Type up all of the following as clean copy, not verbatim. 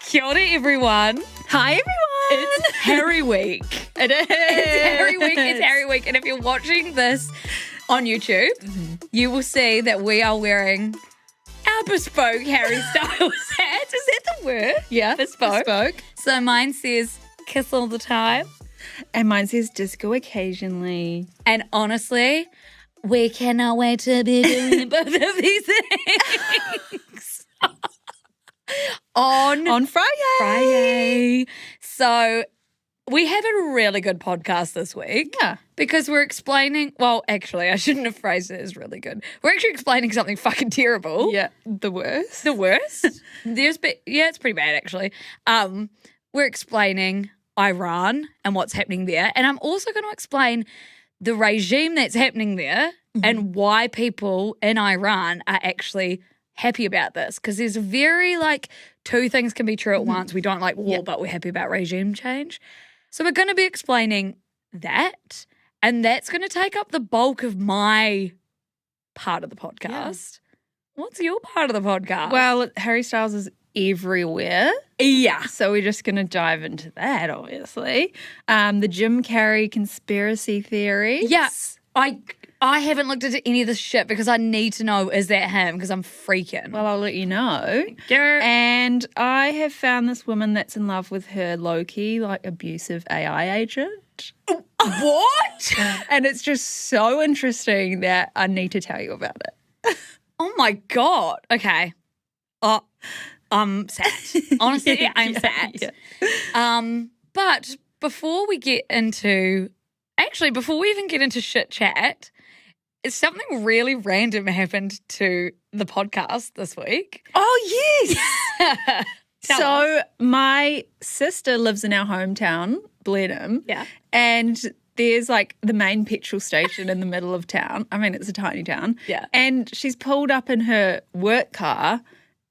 Kia ora, everyone. Hi, everyone. It's Harry Week. It is. It's Harry Week. And if you're watching this on YouTube, you will see that we are wearing our bespoke Harry Styles hats. Is that the word? Yeah. Bespoke. So mine says kiss all the time. And mine says disco occasionally. And honestly, we cannot wait to be doing both of these things. on Friday. So we have a really good podcast this week. Yeah. Because we're explaining, well, actually, I shouldn't have phrased it as really good. We're actually explaining something fucking terrible. Yeah, the worst. The worst. It's pretty bad, actually. We're explaining Iran and what's happening there. And I'm also going to explain the regime that's happening there and why people in Iran are actually happy about this. Because there's very, two things can be true at once. We don't like war, but we're happy about regime change. So we're going to be explaining that. And that's going to take up the bulk of my part of the podcast. Yeah. What's your part of the podcast? Well, Harry Styles is everywhere. Yeah. So we're just going to dive into that, obviously. The Jim Carrey conspiracy theory. Yes. I haven't looked into any of this shit because I need to know, is that him? Because I'm freaking. Well, I'll let you know. Yeah. And I have found this woman that's in love with her low-key, abusive AI agent. What? And it's just so interesting that I need to tell you about it. Oh, my God. Okay. I'm sad. Honestly, I'm sad. Yeah. But before we even get into shit chat, something really random happened to the podcast this week. Oh, yes. Tell So us. my sister lives in our hometown, Blenheim. Yeah. And there's the main petrol station in the middle of town. I mean, it's a tiny town. Yeah. And she's pulled up in her work car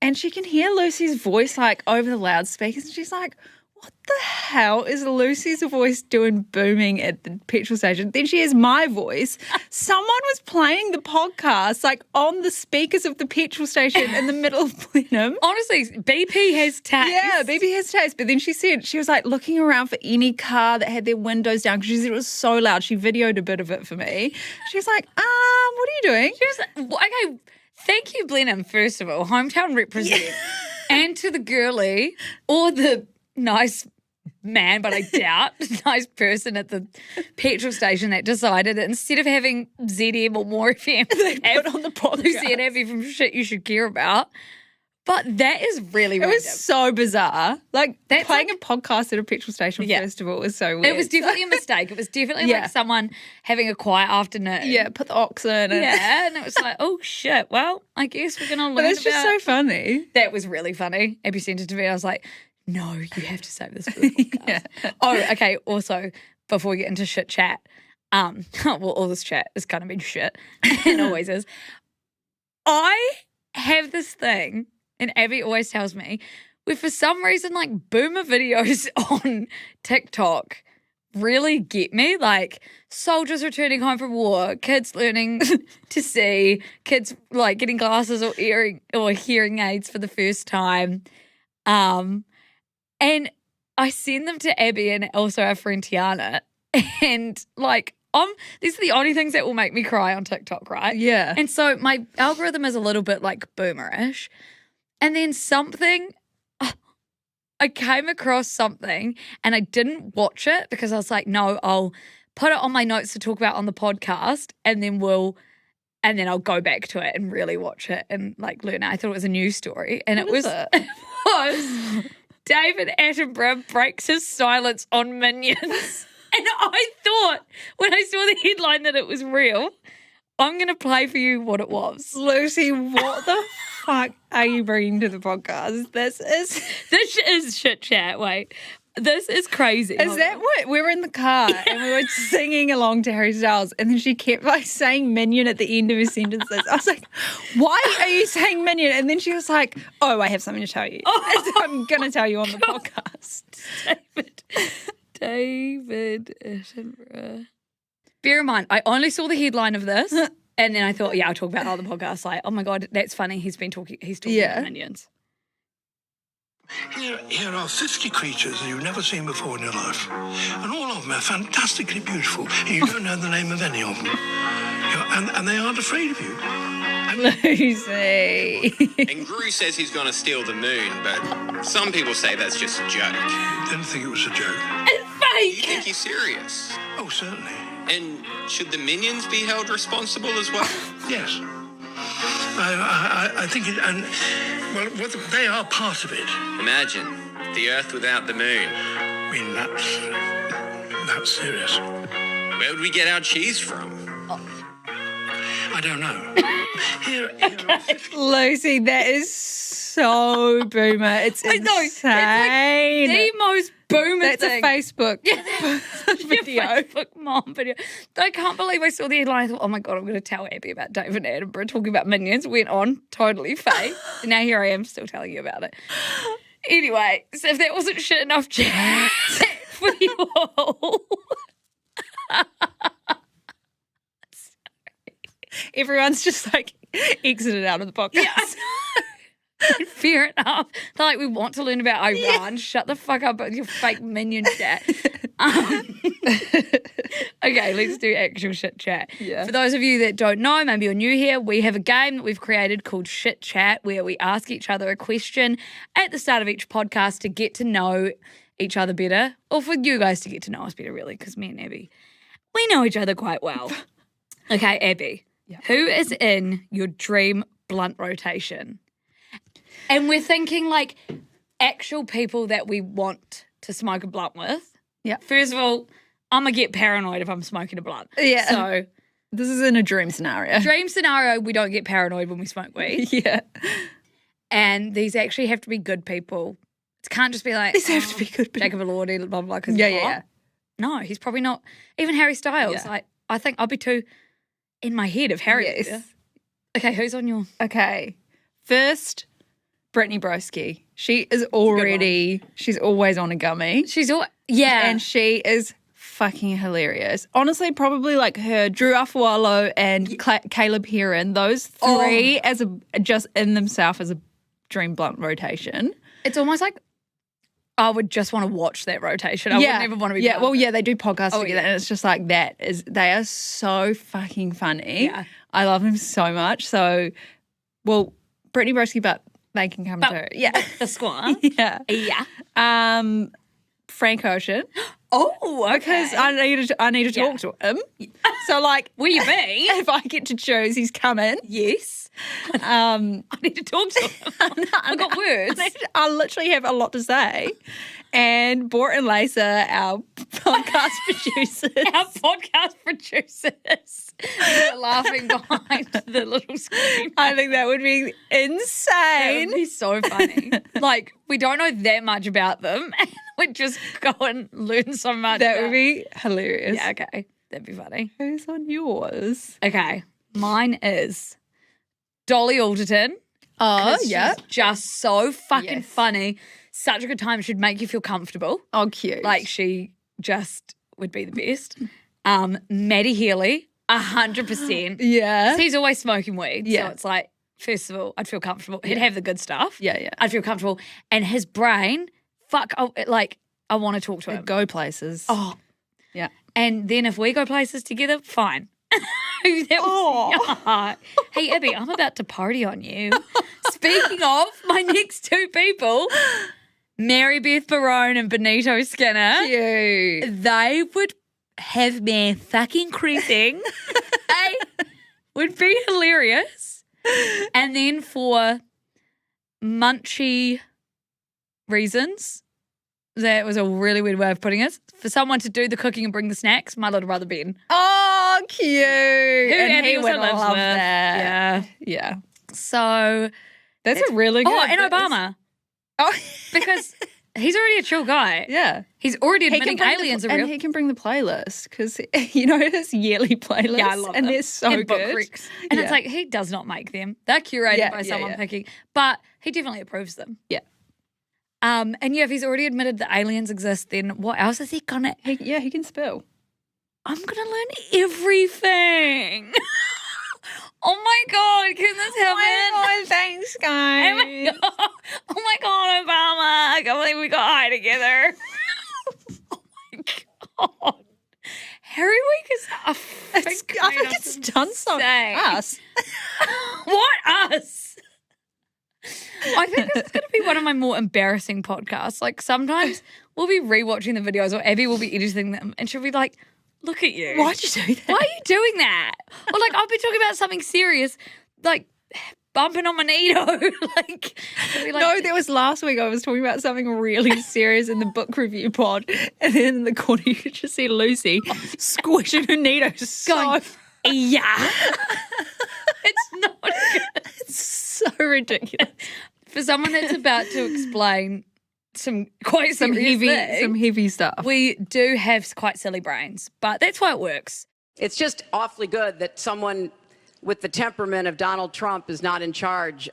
and she can hear Lucy's voice over the loudspeakers. And she's like, what the hell is Lucy's voice doing booming at the petrol station? Then she hears my voice. Someone was playing the podcast on the speakers of the petrol station in the middle of Blenheim. Honestly, BP has taste. Yeah, BP has taste. But then she said she was looking around for any car that had their windows down because she said it was so loud. She videoed a bit of it for me. She was like, what are you doing? She was like, okay, thank you, Blenheim, first of all, hometown represent. Yeah. And to the girly or the nice man, but I doubt, nice person at the petrol station that decided that instead of having ZM or More FM, they put on the podcast. Luce and Abby from Shit You Should Care About. But that is really random. It was so bizarre. Playing a podcast at a petrol station, first of all, was so weird. It was definitely a mistake. It was definitely someone having a quiet afternoon. Yeah, put the ox in. Yeah, and it was oh, shit. Well, I guess we're going to learn But it's just so funny. That was really funny. Abby sent it to me. I was like, no, you have to save this for the podcast. Yeah. Oh, okay. Also, before we get into shit chat, all this chat is kind of been shit. It always is. I have this thing, and Abby always tells me, where for some reason, boomer videos on TikTok really get me. Soldiers returning home from war, kids learning to see, kids getting glasses or hearing aids for the first time. And I send them to Abby and also our friend Tiana. And these are the only things that will make me cry on TikTok, right? Yeah. And so my algorithm is a little bit boomerish. And then I came across something and I didn't watch it because I was like, no, I'll put it on my notes to talk about on the podcast and then I'll go back to it and really watch it and learn it. I thought it was a news story. And it was David Attenborough breaks his silence on Minions. And I thought when I saw the headline that it was real, I'm going to play for you what it was. Lucy, what the fuck are you bringing to the podcast? This is shit chat. Wait. This is crazy. Is that what? We were in the car and we were singing along to Harry Styles and then she kept saying Minion at the end of her sentences. I was like, why are you saying Minion? And then she was like, oh, I have something to tell you. So I'm going to tell you on the podcast. David Attenborough. Bear in mind, I only saw the headline of this and then I thought, I'll talk about it on the podcast. Oh my God, that's funny. He's talking about Minions. Here are 50 creatures that you've never seen before in your life. And all of them are fantastically beautiful. And you don't know the name of any of them. And they aren't afraid of you. Lucy. And Gru says he's going to steal the moon, but some people say that's just a joke. Didn't think it was a joke. It's fake. You think he's serious? Oh, certainly. And should the minions be held responsible as well? Yes. I think it, and well, they are part of it. Imagine the Earth without the moon. I mean, that's serious. Where would we get our cheese from? I don't know. Here Lucy, that is so boomer. It's insane. It's like the most boomer That's thing. a Facebook video. Facebook mom video. I can't believe I saw the headline. I thought, oh my God, I'm going to tell Abby about David Attenborough talking about minions. Went on, totally fake. And now here I am still telling you about it. Anyway, so if that wasn't shit enough chat for you all. Everyone's just like exited out of the podcast. Yeah. Fair enough. They're like, we want to learn about Iran. Yeah. Shut the fuck up with your fake minion chat. Okay, let's do actual shit chat. Yeah. For those of you that don't know, maybe you're new here, we have a game that we've created called Shit Chat where we ask each other a question at the start of each podcast to get to know each other better, or for you guys to get to know us better, really, because me and Abby, we know each other quite well. Okay, Abby. Yeah. Who is in your dream blunt rotation? And we're thinking like actual people that we want to smoke a blunt with. Yeah. First of all, I'm going to get paranoid if I'm smoking a blunt. Yeah. So this is in a dream scenario. Dream scenario, we don't get paranoid when we smoke weed. Yeah. And these actually have to be good people. It can't just be like, these have to be good people. Jacob Elordi, blah, blah, blah. Yeah. No, he's probably not. Even Harry Styles. Yeah. Like, I think I'll be too in my head if Harry Yes. is. Okay, who's on your... Okay. First, Brittany Broski. She is already, she's always on a gummy. She's all... Yeah. And she is fucking hilarious. Honestly, probably like her, Drew Afualo and Caleb Heron, those three as a just in themselves as a dream blunt rotation. It's almost like I would just want to watch that rotation. I wouldn't even want to be part of it. They do podcasts together and it's just like they are so fucking funny. Yeah. I love them so much. So, well, Brittany Broski, but they can come too. Yeah. The squad. Yeah. Yeah. Frank Ocean. Oh, okay. Because I need to talk to him. So, like, will you be? If I get to choose, he's coming. Yes. I need to talk to him. I've got words. I literally have a lot to say. And Bort and Lisa, our podcast producers. Our podcast producers. They're laughing behind the little screen. I think that would be insane. That would be so funny. Like, we don't know that much about them. And we'd just go and learn so much. That would be hilarious. Yeah, okay. That'd be funny. Who's on yours? Okay. Mine is Dolly Alderton. Oh, yeah. She's just so fucking funny. Such a good time. She'd make you feel comfortable. Oh, cute. Like, she just would be the best. Maddie Healy, 100%. Yeah. He's always smoking weed. Yeah. So it's like, first of all, I'd feel comfortable. He'd have the good stuff. Yeah. I'd feel comfortable. And his brain, I want to talk to him. Go places. Oh. Yeah. And then if we go places together, fine. Hey, Abby, I'm about to party on you. Speaking of my next two people, Mary Beth Barone and Benito Skinner. Cute. They would have me fucking creeping. They would be hilarious. And then for munchy reasons, that was a really weird way of putting it. For someone to do the cooking and bring the snacks, my little brother Ben. Oh, cute. And he would also lives love with. that. Yeah. So That's a really good. Oh, and Obama. Oh, because he's already a chill guy. yeah. He's already admitting aliens are real. And he can bring the playlist because, his yearly playlist. Yeah, I love and them. they're so And good. book and it's like, he does not make them. They're curated by someone picking. But he definitely approves them. Yeah. And if he's already admitted that aliens exist, then what else is he gonna? He can spill. I'm gonna learn everything. Oh my God, can this happen? Oh, thanks, guys. Oh my God, I can't believe we got high together. Oh my God. Harry Week is I think it's done something. Us. What us? I think this is going to be one of my more embarrassing podcasts. Like sometimes we'll be rewatching the videos or Abby will be editing them and she'll be like, look at you. Why'd you do that? Why are you doing that? Or like I'll be talking about something serious, like bumping on my needle. like, no, that was last week. I was talking about something really serious in the book review pod, and then in the corner you could just see Lucy squishing her needle. Going, yeah. It's not good. It's so ridiculous. For someone that's about to explain some heavy stuff. We do have quite silly brains, but that's why it works. It's just awfully good that someone with the temperament of Donald Trump is not in charge.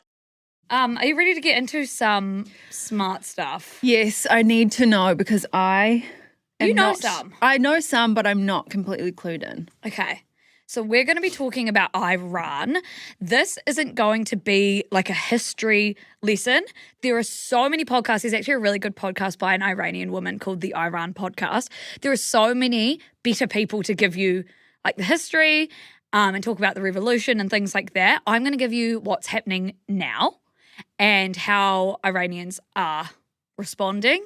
Are you ready to get into some smart stuff? Yes, I need to know because I know some. I know some, but I'm not completely clued in. Okay. So we're going to be talking about Iran. This isn't going to be like a history lesson. There are so many podcasts. There's actually a really good podcast by an Iranian woman called the Iran Podcast. There are so many better people to give you like the history and talk about the revolution and things like that. I'm going to give you what's happening now and how Iranians are responding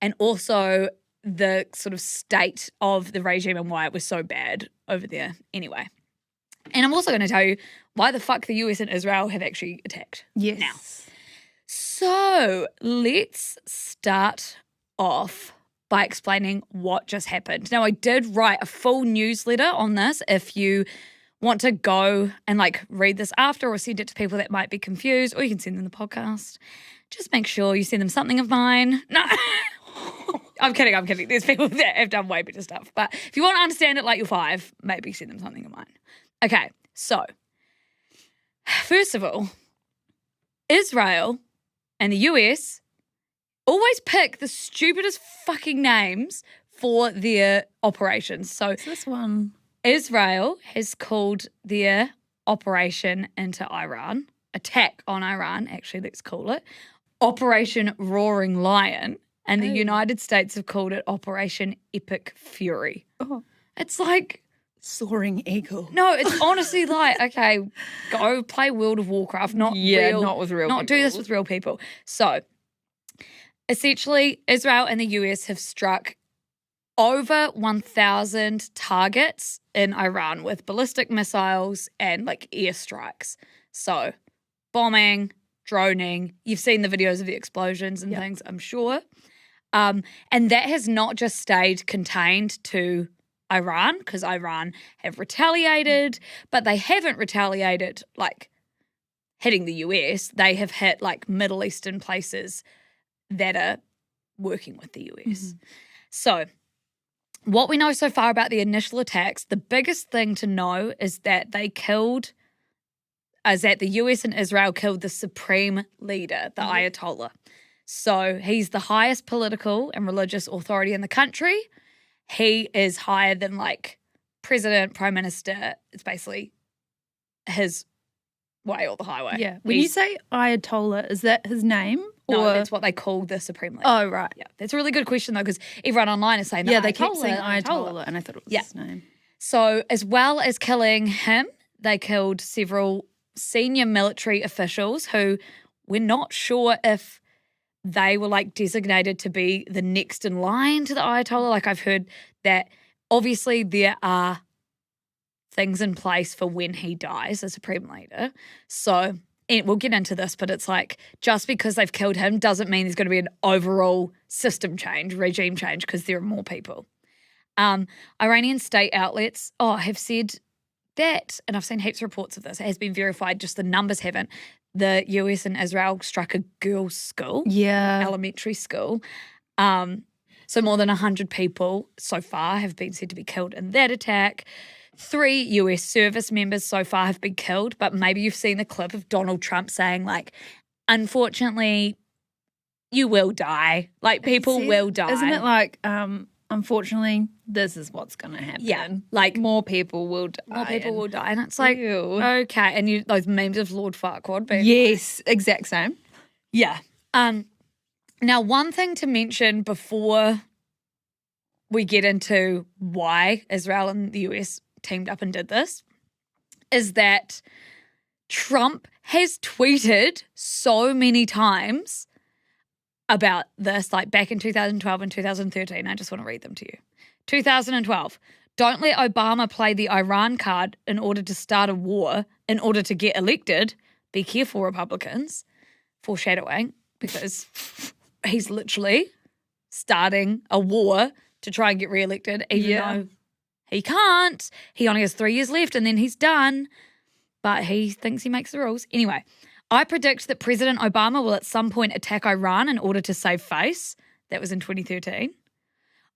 and also the sort of state of the regime and why it was so bad over there anyway. And I'm also going to tell you why the fuck the US and Israel have actually attacked now. So let's start off by explaining what just happened. Now, I did write a full newsletter on this if you want to go and like read this after or send it to people that might be confused, or you can send them the podcast. Just make sure you send them something of mine. No, I'm kidding. There's people that have done way better stuff. But if you want to understand it like you're 5, maybe send them something of mine. Okay, so first of all, Israel and the US always pick the stupidest fucking names for their operations. So this one. Israel has called their operation into Iran, attack on Iran, actually, let's call it, Operation Roaring Lion, and the United States have called it Operation Epic Fury. Oh. It's like... Soaring Eagle. No, it's honestly like, okay, go play World of Warcraft, not with real people. Do this with real people. So, essentially, Israel and the US have struck over 1,000 targets in Iran with ballistic missiles and like airstrikes. So bombing, droning, you've seen the videos of the explosions and things, I'm sure. And that has not just stayed contained to Iran because Iran have retaliated, but they haven't retaliated like hitting the US. They have hit like Middle Eastern places that are working with the US. Mm-hmm. So what we know so far about the initial attacks, the biggest thing to know is that the US and Israel killed the supreme leader, the Ayatollah. So he's the highest political and religious authority in the country. He is higher than like president, prime minister. It's basically his way or the highway. Yeah. When you say Ayatollah, is that his name? No, that's what they call the supreme leader. Oh, right. Yeah, that's a really good question, though, because everyone online is saying that. Yeah, they keep saying Ayatollah, and I thought it was his name. So as well as killing him, they killed several senior military officials who we're not sure if they were, like, designated to be the next in line to the Ayatollah. Like, I've heard that obviously there are things in place for when he dies, the supreme leader. So... and we'll get into this, but it's like just because they've killed him doesn't mean there's going to be an overall system change, regime change, because there are more people. Iranian state outlets have said that, and I've seen heaps of reports of this, it has been verified, just the numbers haven't. The US and Israel struck a girls' school, elementary school. So more than 100 people so far have been said to be killed in that attack. 3 US service members so far have been killed, but maybe you've seen the clip of Donald Trump saying, like, unfortunately, you will die. Like, people will die. Isn't it like, unfortunately, this is what's going to happen? Yeah. Like, more people will die. More people will die. And it's like, okay. And those memes of Lord Farquaad being yes, exact same. Yeah. Now, one thing to mention before we get into why Israel and the US teamed up and did this is that Trump has tweeted so many times about this, like back in 2012 and 2013. I just want to read them to you. 2012, don't let Obama play the Iran card in order to start a war, in order to get elected. Be careful, Republicans. Foreshadowing, because he's literally starting a war to try and get reelected, even though he can't. He only has 3 years left and then he's done. But he thinks he makes the rules. Anyway, I predict that President Obama will at some point attack Iran in order to save face. That was in 2013.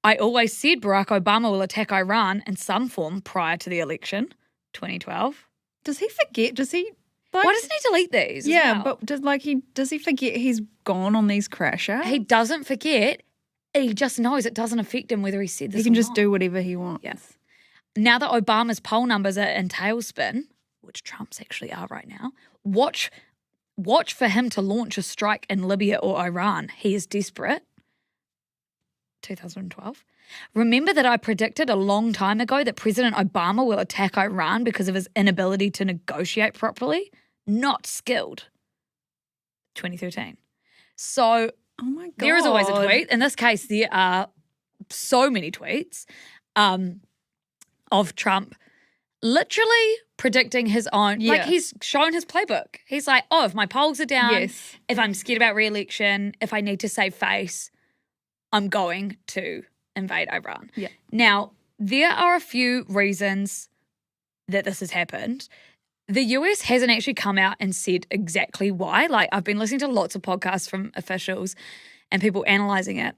I always said Barack Obama will attack Iran in some form prior to the election, 2012. Does he forget? Does he? Why doesn't he delete these? Yeah, but does he forget he's gone on these crash outs? He doesn't forget. He just knows it doesn't affect him whether he said this or not. He can just do whatever he wants. Yes. Now that Obama's poll numbers are in tailspin, which Trump's actually are right now, watch for him to launch a strike in Libya or Iran. He is desperate. 2012. Remember that I predicted a long time ago that President Obama will attack Iran because of his inability to negotiate properly? Not skilled. 2013. So oh my God. There is always a tweet. In this case, there are so many tweets of Trump literally predicting his own. Yeah. Like he's shown his playbook. He's like, oh, if my polls are down, if I'm scared about re-election, if I need to save face, I'm going to invade Iran. Yeah. Now, there are a few reasons that this has happened. The US hasn't actually come out and said exactly why. Like, I've been listening to lots of podcasts from officials and people analysing it.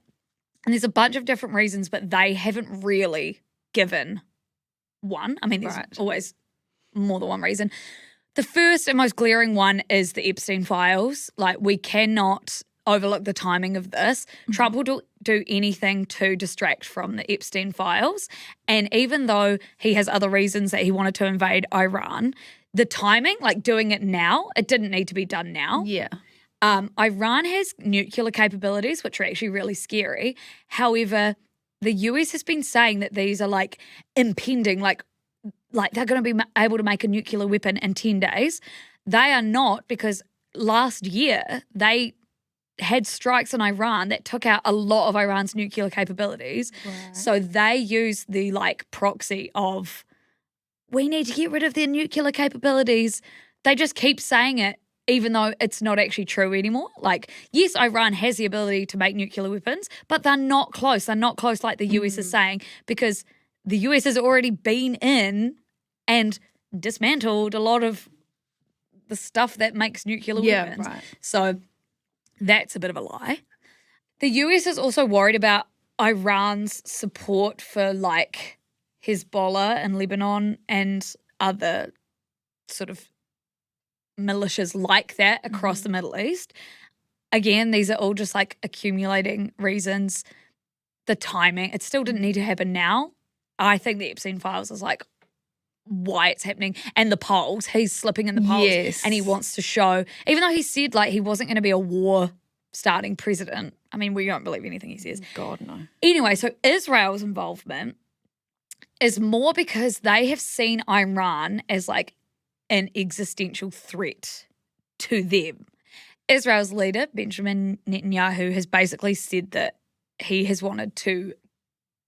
And there's a bunch of different reasons, but they haven't really given one. I mean, there's always more than one reason. The first and most glaring one is the Epstein files. Like, we cannot overlook the timing of this. Mm-hmm. Trump will do anything to distract from the Epstein files. And even though he has other reasons that he wanted to invade Iran, the timing, like doing it now, it didn't need to be done now. Yeah. Iran has nuclear capabilities, which are actually really scary. However, the US has been saying that these are like impending, like they're going to be able to make a nuclear weapon in 10 days. They are not, because last year they had strikes in Iran that took out a lot of Iran's nuclear capabilities. Right. So they use the like proxy of, we need to get rid of their nuclear capabilities. They just keep saying it, even though it's not actually true anymore. Like, yes, Iran has the ability to make nuclear weapons, but they're not close. They're not close like the US is saying, because the US has already been in and dismantled a lot of the stuff that makes nuclear weapons. Right. So that's a bit of a lie. The US is also worried about Iran's support for like Hezbollah in Lebanon and other sort of militias like that across the Middle East. Again, these are all just like accumulating reasons. The timing, it still didn't need to happen now. I think the Epstein files is like why it's happening. And the polls, he's slipping in the polls. Yes. And he wants to show, even though he said like he wasn't going to be a war starting president. I mean, we don't believe anything he says. God, no. Anyway, so Israel's involvement is more because they have seen Iran as like an existential threat to them. Israel's leader, Benjamin Netanyahu, has basically said that he has wanted to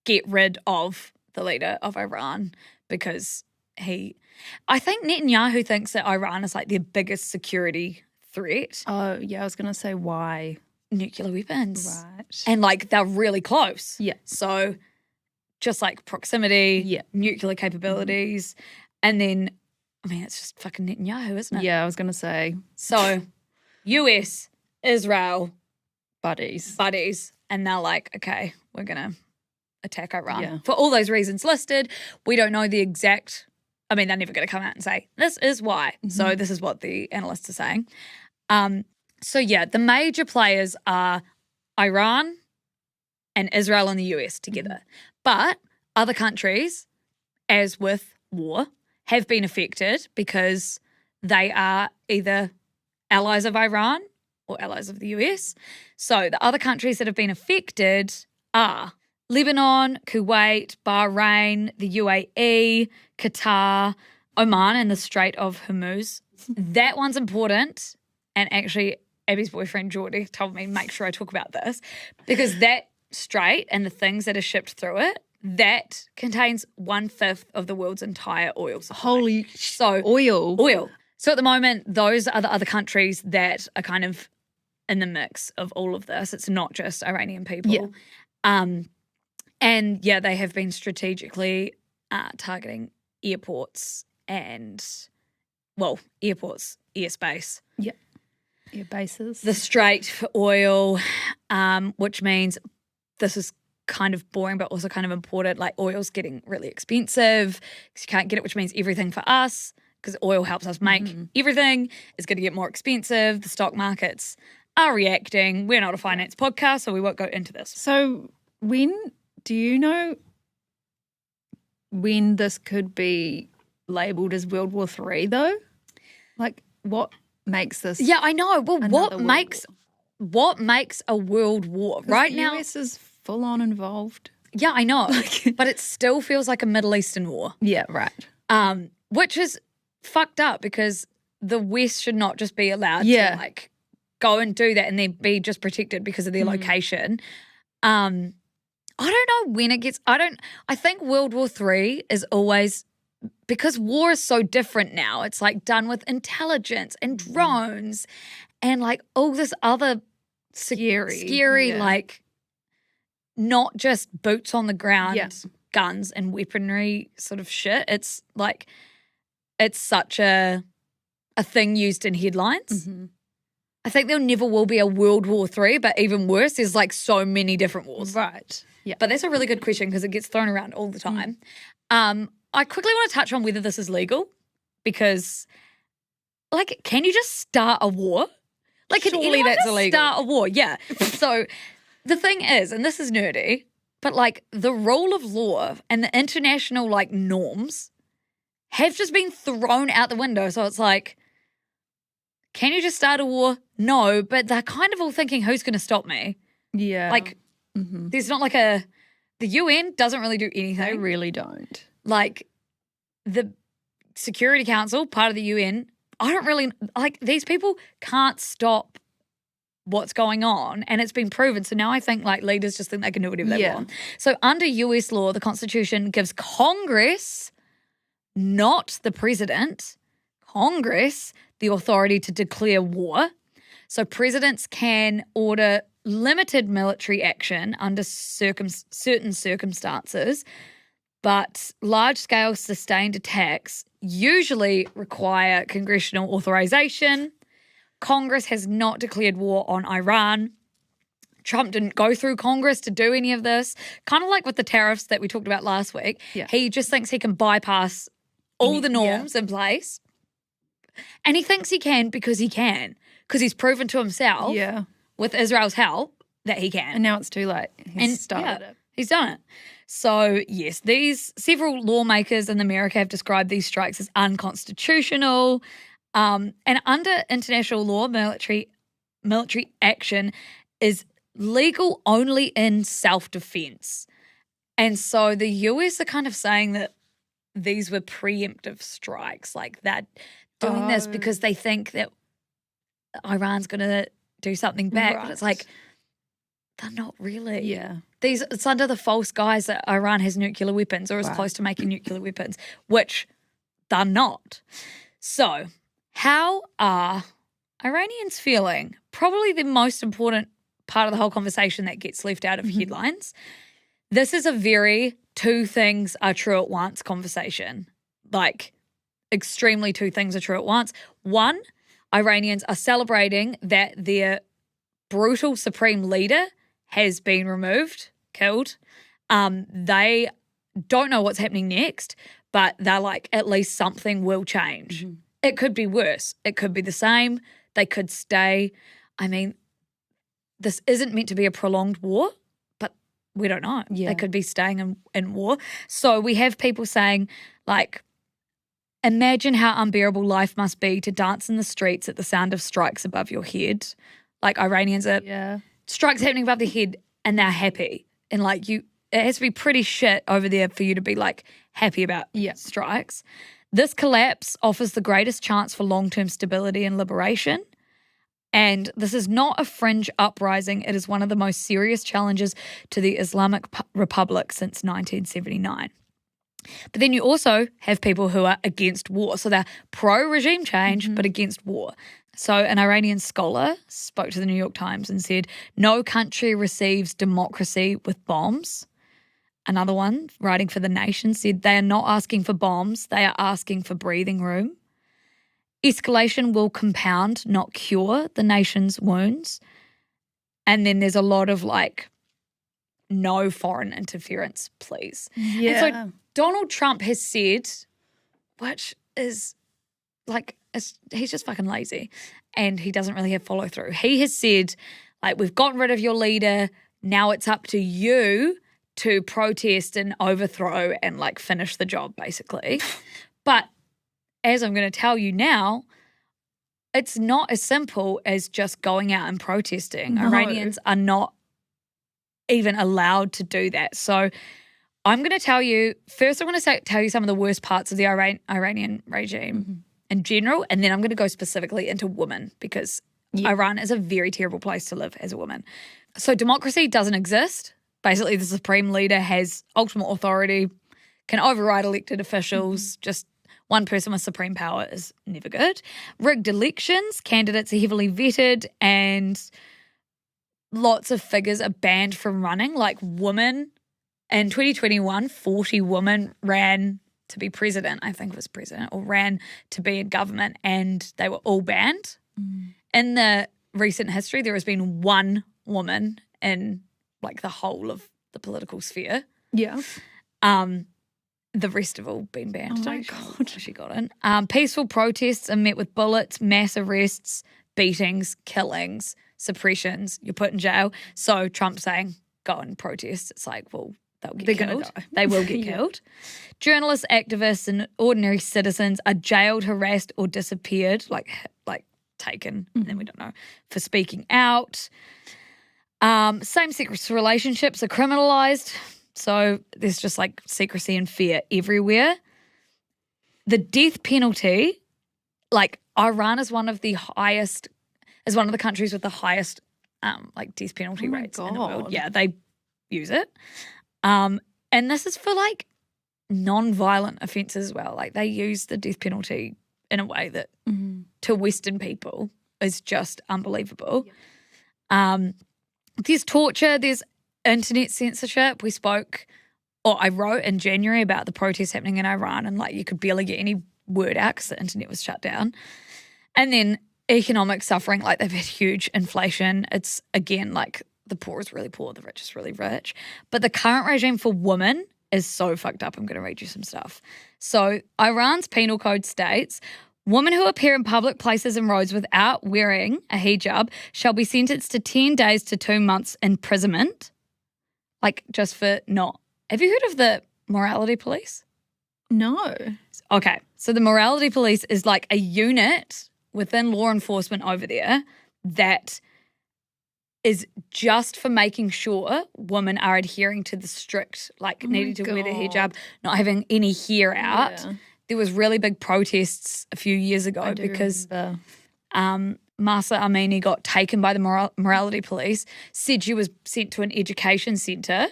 get rid of the leader of Iran because I think Netanyahu thinks that Iran is like their biggest security threat. Oh, yeah, I was going to say why. Nuclear weapons. Right. And like they're really close. Yeah. So just like proximity, nuclear capabilities, and then, I mean, it's just fucking Netanyahu, isn't it? Yeah, I was going to say. So US, Israel. Buddies. And they're like, okay, we're going to attack Iran. Yeah. For all those reasons listed, we don't know the exact, I mean, they're never going to come out and say, this is why. Mm-hmm. So this is what the analysts are saying. So yeah, the major players are Iran and Israel and the US together. Mm-hmm. But other countries, as with war, have been affected because they are either allies of Iran or allies of the US. So the other countries that have been affected are Lebanon, Kuwait, Bahrain, the UAE, Qatar, Oman, and the Strait of Hormuz. That one's important. And actually, Abby's boyfriend, Geordie, told me, make sure I talk about this, because that strait and the things that are shipped through it, that contains 1/5 of the world's entire oil supply. Oil. So at the moment, those are the other countries that are kind of in the mix of all of this. It's not just Iranian people. Yeah. And yeah, they have been strategically targeting airports and, airspace. Yeah. Air bases. The strait for oil, which means this is kind of boring but also kind of important. Like oil's getting really expensive because you can't get it, which means everything for us, because oil helps us make everything, is going to get more expensive. The stock markets are reacting. We're not a finance podcast, so we won't go into this. So do you know when this could be labelled as World War III though? Like what makes this? Yeah, I know. Well, what makes a world war? Right now, the US is full on involved. Yeah, I know. But it still feels like a Middle Eastern war. Yeah, right. Which is fucked up because the West should not just be allowed to like go and do that and then be just protected because of their location. I don't know when it gets. I think World War III is always, because war is so different now. It's like done with intelligence and drones and like all this other scary like not just boots on the ground, guns and weaponry sort of shit. It's like it's such a thing used in headlines. I think there never will be a World War III, but even worse, there's like so many different wars. Right. Yeah. But that's a really good question because it gets thrown around all the time. I quickly want to touch on whether this is legal because, like, can you just start a war? Like, can Surely anyone that's just illegal. start a war? Yeah. So the thing is, and this is nerdy, but like the rule of law and the international like norms have just been thrown out the window. So it's like, can you just start a war? No, but they're kind of all thinking, who's going to stop me? Yeah. Like, there's not like the UN doesn't really do anything. They really don't. Like the Security Council, part of the UN, I don't really, like these people can't stop what's going on and it's been proven. So now I think like leaders just think they can do whatever they want. So under US law, the Constitution gives Congress, not the president, Congress, the authority to declare war. So presidents can order limited military action under certain circumstances, but large-scale sustained attacks usually require congressional authorization. Congress has not declared war on Iran. Trump didn't go through Congress to do any of this. Kind of like with the tariffs that we talked about last week. Yeah. He just thinks he can bypass all the norms in place. And he thinks he can because he's proven to himself with Israel's help that he can. And now it's too late. He's started it. He's done it. So, yes, these several lawmakers in America have described these strikes as unconstitutional. And under international law, military action is legal only in self-defense. And so the US are kind of saying that these were preemptive strikes, like that doing this because they think that Iran's going to do something back. Right. But it's like, they're not really. Yeah. It's under the false guise that Iran has nuclear weapons or is close to making nuclear weapons, which they're not. So how are Iranians feeling? Probably the most important part of the whole conversation that gets left out of headlines. This is a very two things are true at once conversation. Like extremely two things are true at once. One, Iranians are celebrating that their brutal supreme leader has been removed, killed. They don't know what's happening next, but they're like, at least something will change. It could be worse. It could be the same. They could stay. I mean, this isn't meant to be a prolonged war, but we don't know. Yeah. They could be staying in war. So we have people saying, like, imagine how unbearable life must be to dance in the streets at the sound of strikes above your head. Like Iranians are Yeah. strikes happening above their head and they're happy. And like it has to be pretty shit over there for you to be like happy about strikes. This collapse offers the greatest chance for long-term stability and liberation. And this is not a fringe uprising. It is one of the most serious challenges to the Islamic Republic since 1979. But then you also have people who are against war. So they're pro-regime change, but against war. So an Iranian scholar spoke to the New York Times and said, no country receives democracy with bombs. Another one, writing for The Nation, said they are not asking for bombs, they are asking for breathing room. Escalation will compound, not cure, the nation's wounds. And then there's a lot of like, no foreign interference, please. Yeah. And so Donald Trump has said, which is like, he's just fucking lazy and he doesn't really have follow through. He has said, like, we've gotten rid of your leader. Now it's up to you to protest and overthrow and like finish the job, basically. But as I'm going to tell you now, it's not as simple as just going out and protesting. No. Iranians are not even allowed to do that. So I'm going to tell you, first I'm going to tell you some of the worst parts of the Iranian regime in general, and then I'm going to go specifically into women because Iran is a very terrible place to live as a woman. So democracy doesn't exist. Basically, the supreme leader has ultimate authority, can override elected officials, just one person with supreme power is never good. Rigged elections, candidates are heavily vetted, and lots of figures are banned from running. Like women, in 2021, 40 women ran to be president, I think it was president, or ran to be in government, and they were all banned. In the recent history, there has been one woman in like the whole of the political sphere. Yeah. The rest have all been banned. Oh my God. She got in. Peaceful protests are met with bullets, mass arrests, beatings, killings, suppressions. You're put in jail. So Trump saying, go and protest. It's like, well, they'll get They're killed. gonna die. They will get killed. Journalists, activists, and ordinary citizens are jailed, harassed, or disappeared, like taken, and then we don't know, for speaking out. Same-sex relationships are criminalised. So there's just like secrecy and fear everywhere. The death penalty, like Iran is one of the countries with the highest like death penalty rates in the world. Yeah, they use it. And this is for like non-violent offences as well. Like they use the death penalty in a way that to Western people is just unbelievable. There's torture, there's internet censorship. I wrote in January about the protests happening in Iran, and like you could barely get any word out because the internet was shut down. And then economic suffering, like they've had huge inflation. It's again like the poor is really poor, the rich is really rich. But the current regime for women is so fucked up. I'm going to read you some stuff. So Iran's penal code states, women who appear in public places and roads without wearing a hijab shall be sentenced to 10 days to 2 months imprisonment. Like just for not. Have you heard of the morality police? No. Okay. So the morality police is like a unit within law enforcement over there that is just for making sure women are adhering to the strict, like needing to wear the hijab, not having any hair out. Yeah. There was really big protests a few years ago because Mahsa Amini got taken by the morality police, said she was sent to an education centre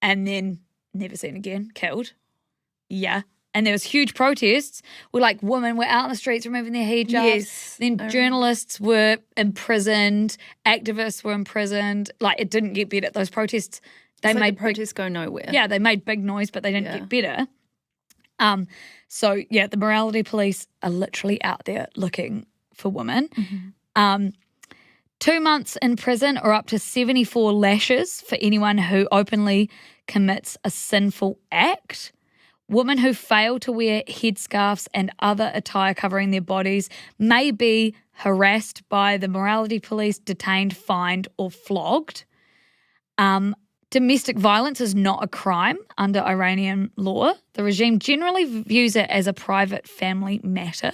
and then never seen again, killed. Yeah. And there was huge protests where like women were out in the streets removing their hijabs. Yes. Then journalists were imprisoned, activists were imprisoned. Like it didn't get better. Those protests, they made the protests go nowhere. Yeah, they made big noise, but they didn't get better. So yeah, the morality police are literally out there looking for women. 2 months in prison or up to 74 lashes for anyone who openly commits a sinful act. Women who fail to wear headscarves and other attire covering their bodies may be harassed by the morality police, detained, fined, or flogged. Domestic violence is not a crime under Iranian law. The regime generally views it as a private family matter.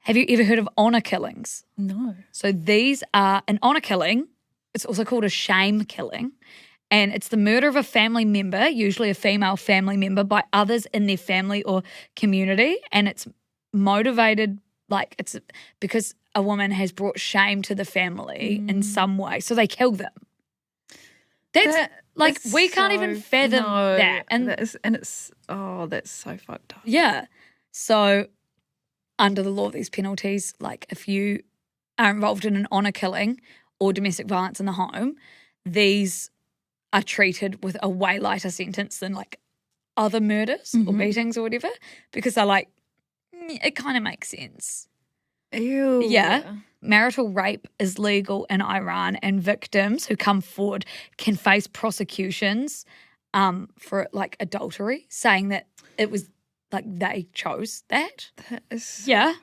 Have you ever heard of honor killings? No. So these are an honor killing. It's also called a shame killing. And it's the murder of a family member, usually a female family member, by others in their family or community. And it's motivated, like it's because a woman has brought shame to the family in some way. So they kill them. That's we can't even fathom that. And that's so fucked up. Yeah. So under the law, these penalties, like if you are involved in an honor killing or domestic violence in the home, these are treated with a way lighter sentence than like other murders or beatings or whatever, because they're like, it kind of makes sense. Ew. Yeah. Marital rape is legal in Iran, and victims who come forward can face prosecutions for like adultery, saying that it was like they chose that. That is Yeah.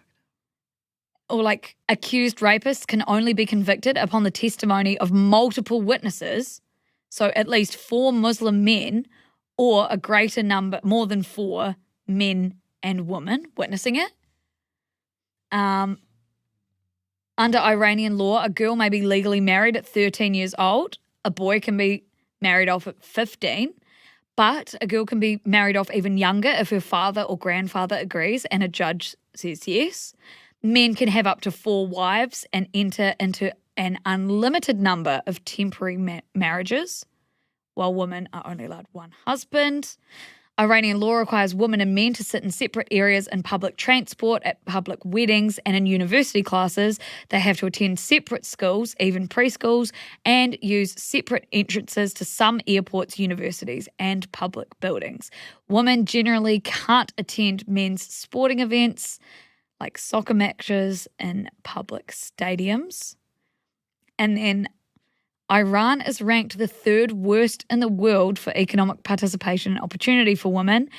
Or like accused rapists can only be convicted upon the testimony of multiple witnesses, so at least 4 Muslim men or a greater number, more than 4 men and women witnessing it. Under Iranian law, a girl may be legally married at 13 years old. A boy can be married off at 15, but a girl can be married off even younger if her father or grandfather agrees and a judge says yes. Men can have up to 4 wives and enter into an unlimited number of temporary marriages, while women are only allowed 1 husband. Iranian law requires women and men to sit in separate areas in public transport, at public weddings, and in university classes. They have to attend separate schools, even preschools, and use separate entrances to some airports, universities, and public buildings. Women generally can't attend men's sporting events like soccer matches in public stadiums. And then Iran is ranked the 3rd worst in the world for economic participation and opportunity for women.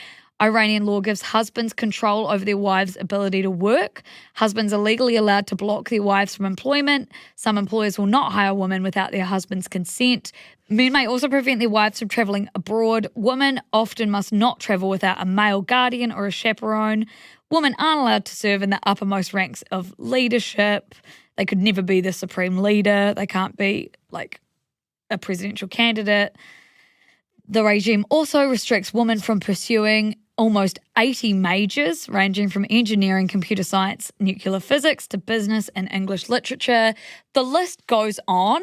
Iranian law gives husbands control over their wives' ability to work. Husbands are legally allowed to block their wives from employment. Some employers will not hire women without their husband's consent. Men may also prevent their wives from travelling abroad. Women often must not travel without a male guardian or a chaperone. Women aren't allowed to serve in the uppermost ranks of leadership. They could never be the supreme leader. They can't be like a presidential candidate. The regime also restricts women from pursuing almost 80 majors, ranging from engineering, computer science, nuclear physics to business and English literature. The list goes on.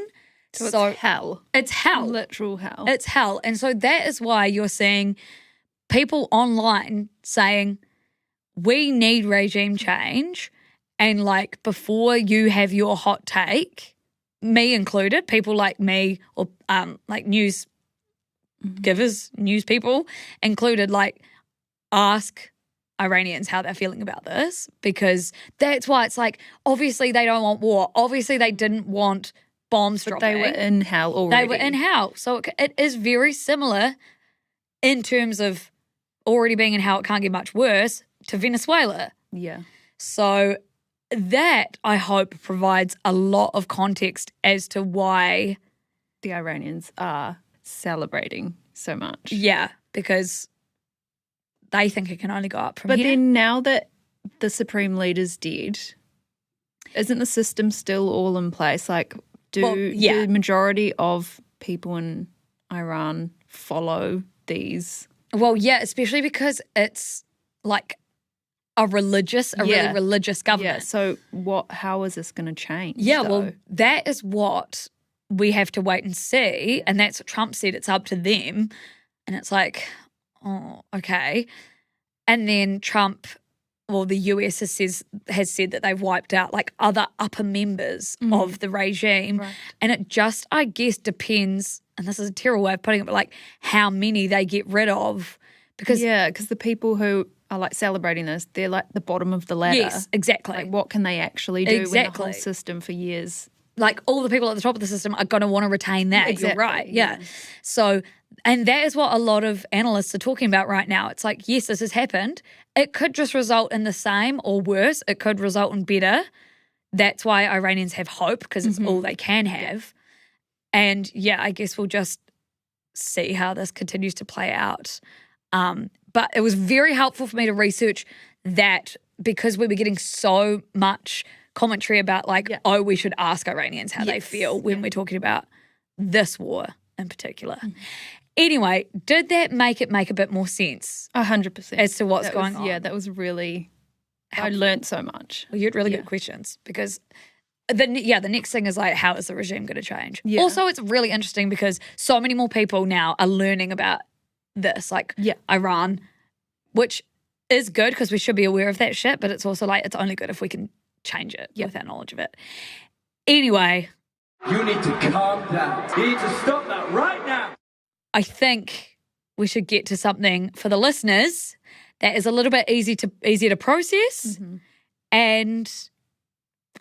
So it's hell. It's hell. Literal hell. It's hell. And so that is why you're seeing people online saying, we need regime change. And like before you have your hot take, me included, people like me or like news givers, news people included, like ask Iranians how they're feeling about this, because that's why it's like, obviously they don't want war. Obviously they didn't want bombs dropping. They were in hell already. They were in hell. So it is very similar in terms of already being in hell, it can't get much worse, to Venezuela. Yeah. So that, I hope, provides a lot of context as to why the Iranians are celebrating so much. Yeah, because they think it can only go up from here. But here. then now that the supreme leader's dead, isn't the system still all in place? Like, do the majority of people in Iran follow these? Well, yeah, especially because it's like a really religious government. Yeah, so how is this going to change? Yeah, though? well, that is what we have to wait and see. And that's what Trump said, it's up to them. And it's like, oh, okay. And then Trump, well, the US has said that they've wiped out like other upper members of the regime. Right. And it just, I guess, depends, and this is a terrible way of putting it, but like how many they get rid of. Because the people who are like celebrating this, they're like the bottom of the ladder. Yes, exactly. Like what can they actually do when the whole system for years? Like all the people at the top of the system are going to want to retain that. Exactly. You're right. Yeah. So, and that is what a lot of analysts are talking about right now. It's like, yes, this has happened. It could just result in the same or worse. It could result in better. That's why Iranians have hope, because it's all they can have. And yeah, I guess we'll just see how this continues to play out. But it was very helpful for me to research that because we were getting so much commentary about like, we should ask Iranians how they feel when we're talking about this war in particular. Anyway, did that make a bit more sense? 100%. As to what's going on? Yeah, that was really, I learned so much. Well, you had really good questions because the next thing is like, how is the regime going to change? Yeah. Also, it's really interesting because so many more people now are learning about this, like Iran, which is good because we should be aware of that shit, but it's also like it's only good if we can change it with our knowledge of it. Anyway. You need to calm down. You need to stop that right now. I think we should get to something for the listeners that is a little bit easier to process. And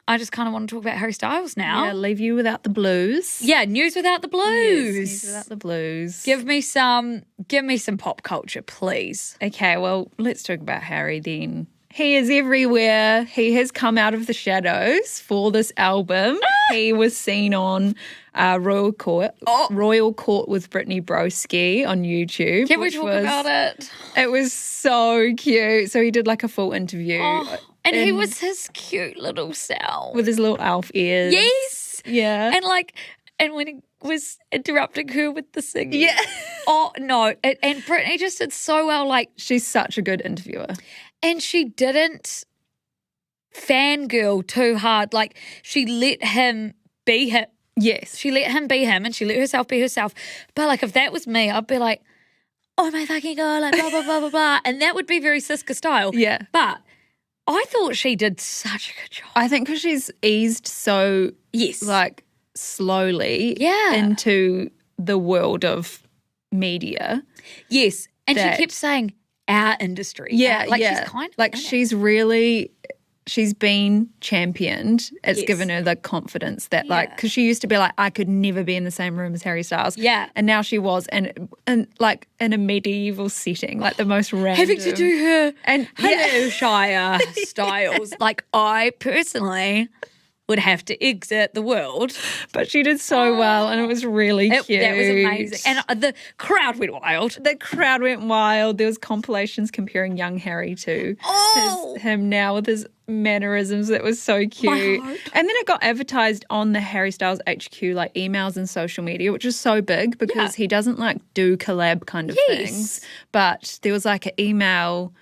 I just kind of want to talk about Harry Styles now. Yeah, leave you without the blues. Yeah, news without the blues. Yes, news without the blues. Give me some pop culture, please. Okay, well, let's talk about Harry then. He is everywhere. He has come out of the shadows for this album. He was seen on Royal Court with Brittany Broski on YouTube. Can we talk about it? It was so cute. So he did like a full interview. And he was his cute little self. With his little elf ears. Yes. Yeah. And when he was interrupting her with the singing. Yeah. Oh, no. And Brittany just did so well. Like, she's such a good interviewer. And she didn't fangirl too hard. Like, she let him be him. Yes. She let him be him and she let herself be herself. But, like, if that was me, I'd be like, oh, my fucking God, like, blah, blah, blah, blah, blah. And that would be very Siska style. Yeah. But I thought she did such a good job. I think because she's eased so, like, slowly into the world of media. Yes. And she kept saying, our industry. Yeah, she's kind of like she's been championed. It's given her the confidence that like, because she used to be like, I could never be in the same room as Harry Styles. Yeah. And now she was, and like in a medieval setting, like the most random. Having to do her and Hello Shire styles. Like I personally would have to exit the world. But she did so well and it was really cute. That was amazing. And the crowd went wild. The crowd went wild. There was compilations comparing young Harry to him now with his mannerisms. That was so cute. And then it got advertised on the Harry Styles HQ like emails and social media, which is so big because he doesn't like do collab kind of things. But there was like an email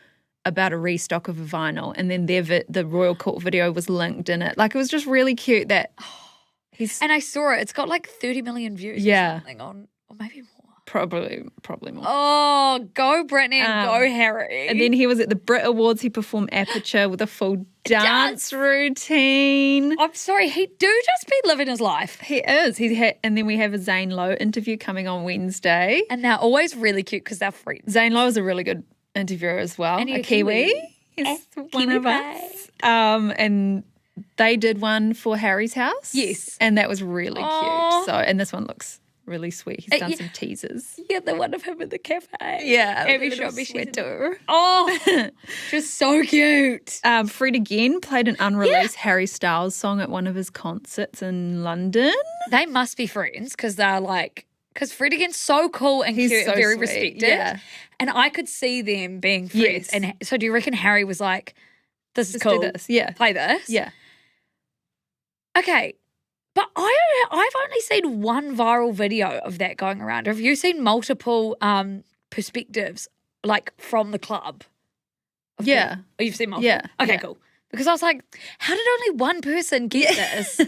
about a restock of a vinyl, and then the Royal Court video was linked in it. Like, it was just really cute that and I saw it. It's got like 30 million views or something on, or maybe more. Probably more. Oh, go Brittany and go Harry. And then he was at the Brit Awards. He performed Aperture with a full dance routine. I'm sorry, he do just be living his life. He is. And then we have a Zane Lowe interview coming on Wednesday. And they're always really cute because they're friends. Zane Lowe is a really good interviewer as well. And a Kiwi. He's one of us. And they did one for Harry's house. Yes. And that was really cute. So, and this one looks really sweet. He's done some teasers. Yeah, the one of him in the cafe. Yeah. Abby showed me sweater. Just so cute. Fred again played an unreleased Harry Styles song at one of his concerts in London. They must be friends because they're like, because Fred again's so cool and he's cute so and very sweet. respected. Yeah. And I could see them being friends. Yes. And so do you reckon Harry was like, this is Let's cool. do this. Yeah. Play this? Yeah. Okay. But I've only seen one viral video of that going around. Have you seen multiple perspectives, like from the club? Yeah. Oh, you've seen multiple? Yeah. Okay, cool. Because I was like, how did only one person get this?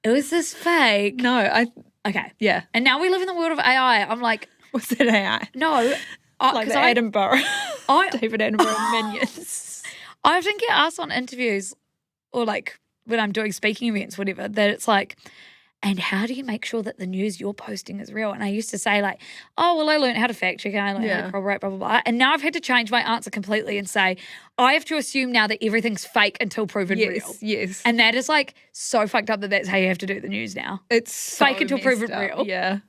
It was this fake. No, Okay. Yeah. And now we live in the world of AI. I'm like, what's that AI? no. Like the Edinburgh. David Attenborough minions. I often get asked on interviews or like when I'm doing speaking events, whatever, that it's like, and how do you make sure that the news you're posting is real? And I used to say like, oh, well, I learned how to fact check and I learned how to corroborate, blah, blah, blah. And now I've had to change my answer completely and say, I have to assume now that everything's fake until proven real. Yes. And that is like so fucked up that that's how you have to do the news now. It's so fake until proven real. Yeah.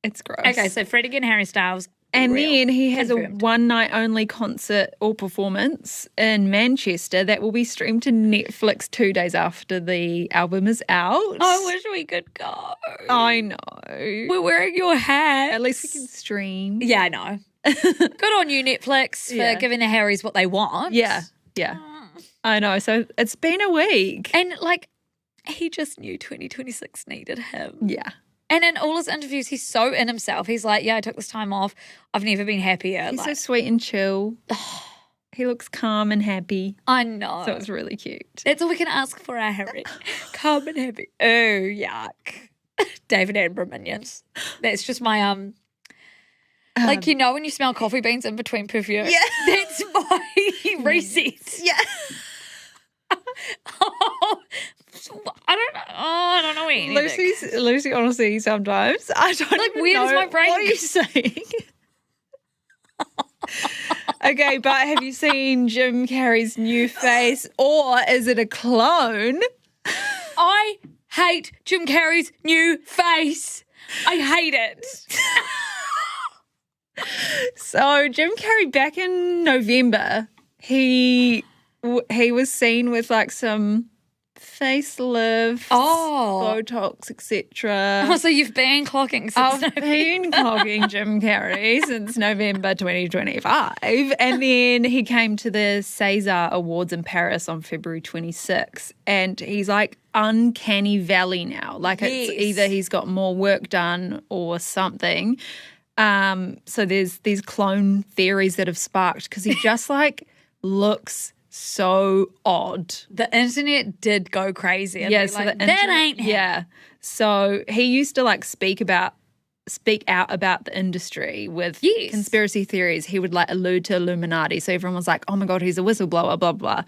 It's gross. Okay, so Fred again, Harry Styles. And real. then he has Confirmed. a one-night only concert or performance in Manchester that will be streamed to Netflix 2 days after the album is out. I wish we could go. I know. We're wearing your hat. At least we can stream. Yeah, I know. Good on you, Netflix, for giving the Harrys what they want. Yeah. I know. So it's been a week. And like, he just knew 2026 needed him. Yeah. And in all his interviews, he's so in himself. He's like, yeah, I took this time off. I've never been happier. He's like, so sweet and chill. He looks calm and happy. I know. So it's really cute. That's all we can ask for our Harry. Calm and happy. Oh, yuck. David Attenborough minions. That's just my, like, you know when you smell coffee beans in between perfume? Yeah. That's my reset. Yeah. I don't know anything. Lucy, honestly, sometimes I don't Like, even where know does my brain what are you saying? Okay, but have you seen Jim Carrey's new face, or is it a clone? I hate Jim Carrey's new face. I hate it. So Jim Carrey, back in November, he was seen with like some facelifts, Botox, etc. Oh, so you've been clocking since I've been clogging Jim Carrey since November 2025. And then he came to the César Awards in Paris on February 26. And he's like uncanny valley now. Like it's either he's got more work done or something. So there's these clone theories that have sparked because he just like looks so odd. The internet did go crazy. And Yeah, be so like, the that ain't him. Yeah. So he used to like speak out about the industry with conspiracy theories. He would like allude to Illuminati. So everyone was like, oh my God, he's a whistleblower, blah, blah.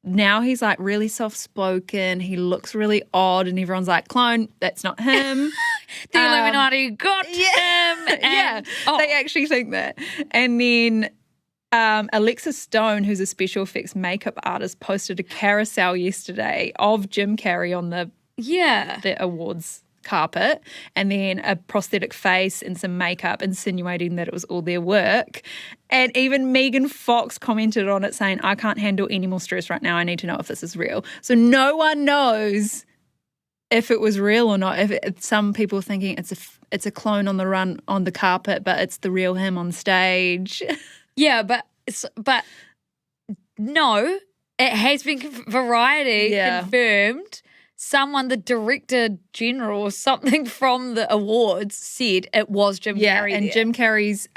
Now he's like really soft-spoken. He looks really odd and everyone's like, clone, that's not him. The Illuminati got him. Yeah, they actually think that. And then Alexa Stone, who's a special effects makeup artist, posted a carousel yesterday of Jim Carrey on the awards carpet, and then a prosthetic face and some makeup, insinuating that it was all their work. And even Megan Fox commented on it saying, I can't handle any more stress right now. I need to know if this is real. So no one knows if it was real or not. If some people are thinking it's a clone on the run on the carpet, but it's the real him on stage. Yeah, but no, it has been Variety confirmed. Someone, the director general or something from the awards said it was Jim Carrey. And Jim Carrey's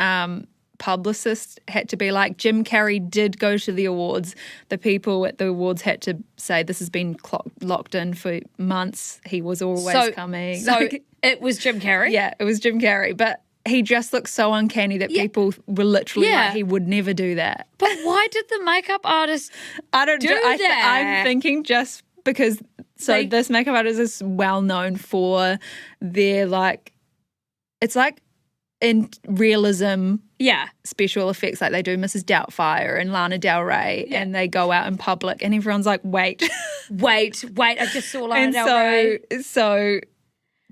publicist had to be like, Jim Carrey did go to the awards. The people at the awards had to say this has been locked in for months. He was always coming. So it was Jim Carrey? Yeah, it was Jim Carrey. But he just looks so uncanny that people were literally like, he would never do that. But why did the makeup artist do that? I'm thinking just because this makeup artist is well known for their it's like in realism special effects, like they do Mrs. Doubtfire and Lana Del Rey, and they go out in public and everyone's like, wait, I just saw Lana Del Rey. So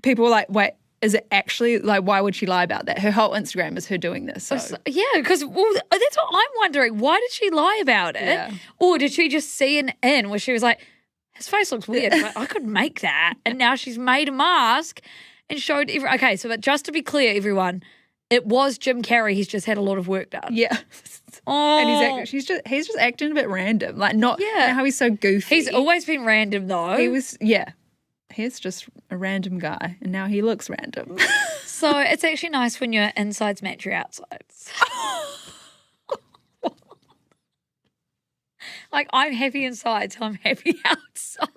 people were like, wait, is it actually, like, why would she lie about that? Her whole Instagram is her doing this. So. Yeah, because that's what I'm wondering. Why did she lie about it? Yeah. Or did she just see an in where she was like, his face looks weird, but I could make that. And now she's made a mask and showed okay, so but just to be clear, everyone, it was Jim Carrey. He's just had a lot of work done. Yeah. And he's just acting a bit random. Like, not how he's so goofy. He's always been random though. He's just a random guy, and now he looks random. So it's actually nice when your insides match your outsides. Like, I'm happy inside, so I'm happy outside.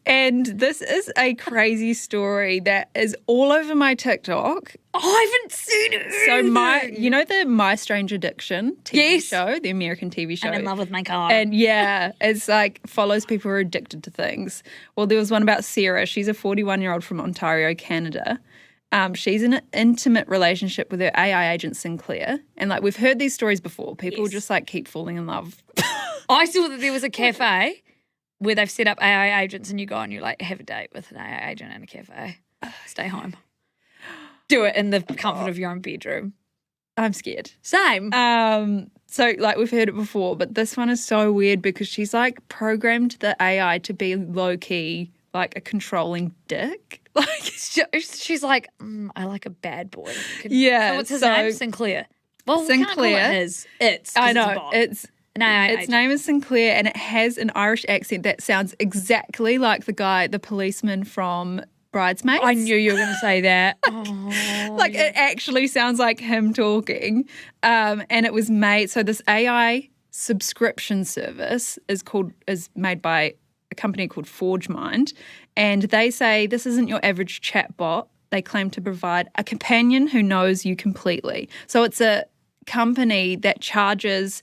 And this is a crazy story that is all over my TikTok. Oh, I haven't seen it. So you know the My Strange Addiction TV show, the American TV show? I'm in love with my car. And it's like follows people who are addicted to things. Well, there was one about Sarah. She's a 41-year-old from Ontario, Canada. She's in an intimate relationship with her AI agent, Sinclair. And like, we've heard these stories before. People just like keep falling in love. I saw that there was a cafe where they've set up AI agents and you go and you like have a date with an AI agent in a cafe. Stay home. Do it in the comfort of your own bedroom. I'm scared. Same. So like we've heard it before, but this one is so weird because she's like programmed the AI to be low key, like a controlling dick. Like she's like, I like a bad boy. So what's his name? Sinclair. Well, we can't call it Sinclair. his. It's. 'cause I it's a know. bot. It's an AI its agent. name is Sinclair, and it has an Irish accent that sounds exactly like the policeman from Bridesmaids. I knew you were going to say that. Oh, Like it actually sounds like him talking. And it was made, so this AI subscription service is made by a company called ForgeMind, and they say this isn't your average chatbot. They claim to provide a companion who knows you completely. So it's a company that charges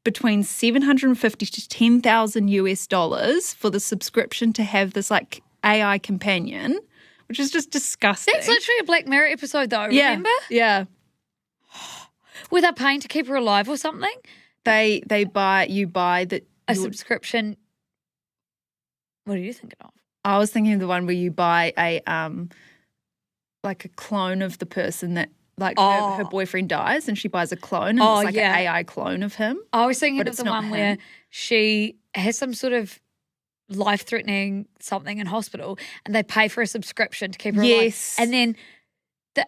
between $750 to $10,000 for the subscription to have this like AI companion, which is just disgusting. that's literally a Black Mirror episode, though. yeah, Remember? yeah. Were they paying to keep her alive or something? They buy the A subscription. What are you thinking of? I was thinking of the one where you buy a like a clone of the person that like her boyfriend dies and she buys a clone and it's like an AI clone of him. I was thinking But of it's the not one him. where she has some sort of life-threatening something in hospital and they pay for a subscription to keep her Yes. alive. And then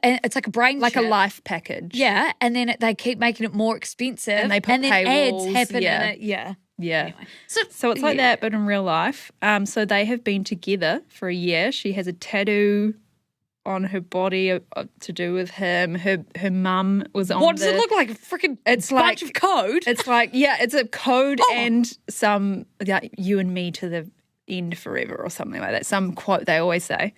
and it's like a brain Like chip. a life package. Yeah, and then they keep making it more expensive. And they put then paywalls, ads happen yeah. in it. Yeah. Yeah. Anyway. So it's like that, but in real life. So they have been together for a year. She has a tattoo on her body to do with him. Her mum was on What does it look like? A freaking It's bunch like- of code? It's like, yeah, it's a code and some like, you and me to the end forever or something like that. Some quote they always say.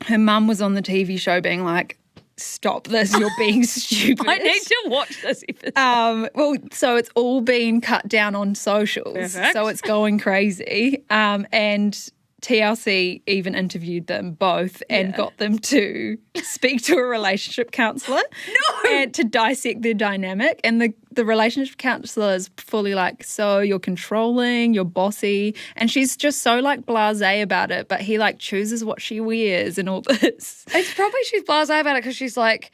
Her mum was on the TV show being like, stop this, you're being stupid. I need to watch this episode. Well, so it's all been cut down on socials. Perfect. So it's going crazy. And TLC even interviewed them both and got them to speak to a relationship counsellor. No! And to dissect their dynamic. And the relationship counsellor is fully like, so you're controlling, you're bossy. And she's just so like blasé about it, but he like chooses what she wears and all this. It's probably she's blasé about it because she's like,